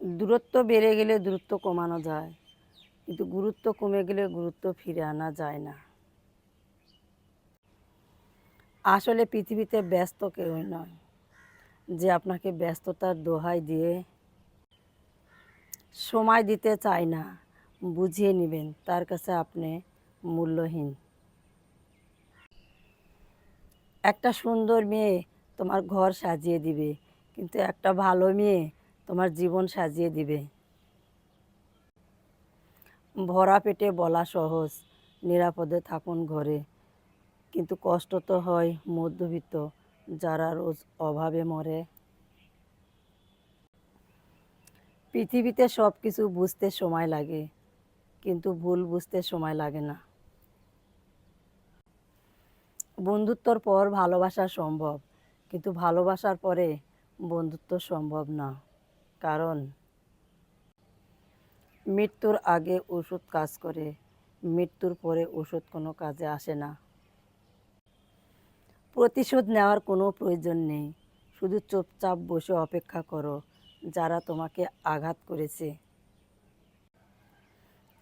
দূরত্ব বেড়ে গেলে দূরত্ব কমানো যায়, কিন্তু গুরুত্ব কমে গেলে গুরুত্ব ফিরে আনা যায় না। আসলে পৃথিবীতে ব্যস্ত কেউই নয় যে আপনাকে ব্যস্ততার দোহাই দিয়ে সময় দিতে চায় না। বুঝিয়ে নেবেন তার কাছে আপনি মূল্যহীন। একটা সুন্দর মেয়ে তোমার ঘর সাজিয়ে দিবে, কিন্তু একটা ভালো মেয়ে তোমার জীবন সাজিয়ে দিবে। ভরা পেটে বলা সহজ, নিরাপদে থাকুন ঘরে, কিন্তু কষ্ট তো হয় মধ্যবিত্ত যারা রোজ অভাবে মরে। পৃথিবীতে সব কিছু বুঝতে সময় লাগে, কিন্তু ভুল বুঝতে সময় লাগে না। বন্ধুত্বর পর ভালোবাসা সম্ভব, কিন্তু ভালোবাসার পরে বন্ধুত্ব সম্ভব না। কারণ মৃত্যুর আগে ওষুধ কাজ করে, মৃত্যুর পরে ওষুধ কোনো কাজে আসে না। প্রতিশোধ নেওয়ার কোনো প্রয়োজন নেই, শুধু চুপচাপ বসে অপেক্ষা করো। যারা তোমাকে আঘাত করেছে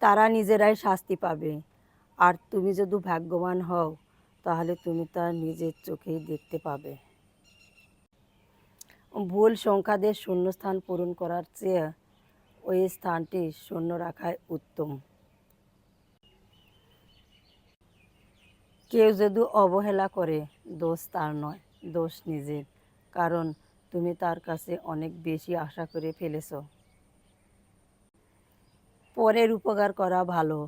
তারা নিজেরাই শাস্তি পাবে, আর তুমি যদি ভাগ্যবান হও তাহলে তুমি তা নিজের চোখেই দেখতে পাবে। ভুল সংখ্যা দিয়ে শূন্যস্থান পূরণ করার চেয়ে ওই স্থানটি শূন্য রাখাই উত্তম। কেউ যদি অবহেলা করে, দোষ তার নয়, দোষ নিজের। কারণ তুমি তার কাছে অনেক বেশি আশা করে ফেলেছ। পরের উপকার করা ভালো,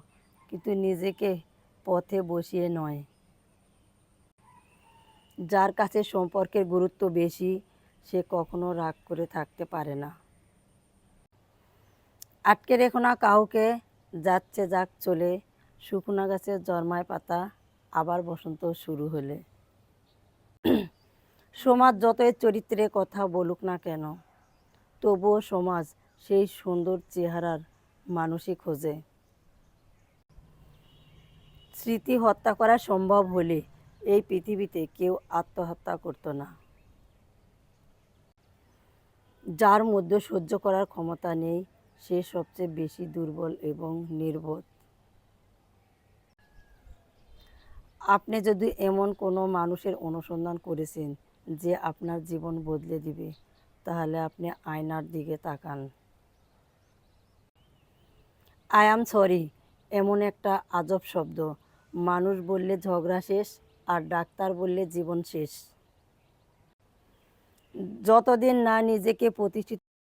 কিন্তু নিজেকে পথে বসিয়ে নয়। যার কাছে সম্পর্কের গুরুত্ব বেশি, সে কখনো রাগ করে থাকতে পারে না। আটকে রেখো না কাউকে, যাচ্ছে যাক চলে। শুকনো গাছে জন্মায় পাতা, আবার বসন্ত শুরু হলে। সমাজ যতই চরিত্রের কথা বলুক না কেন, তবুও সমাজ সেই সুন্দর চেহারার মানুষই খোঁজে। স্মৃতি হত্যা করা সম্ভব হলে এই পৃথিবীতে কেউ আত্মহত্যা করতো না। যার মধ্যে সহ্য করার ক্ষমতা নেই, সে সবচেয়ে বেশি দুর্বল এবং নির্বোধ। আপনি যদি এমন কোনো মানুষের অনুসন্ধান করেছেন যে আপনার জীবন বদলে দিবে, তাহলে আপনি আয়নার দিকে তাকান। আই অ্যাম সরি এমন একটা আজব শব্দ। মানুষ বললে ঝগড়া শেষ, আর ডাক্তার বললে জীবন শেষ। যতদিন না নিজেকে প্রতিষ্ঠিত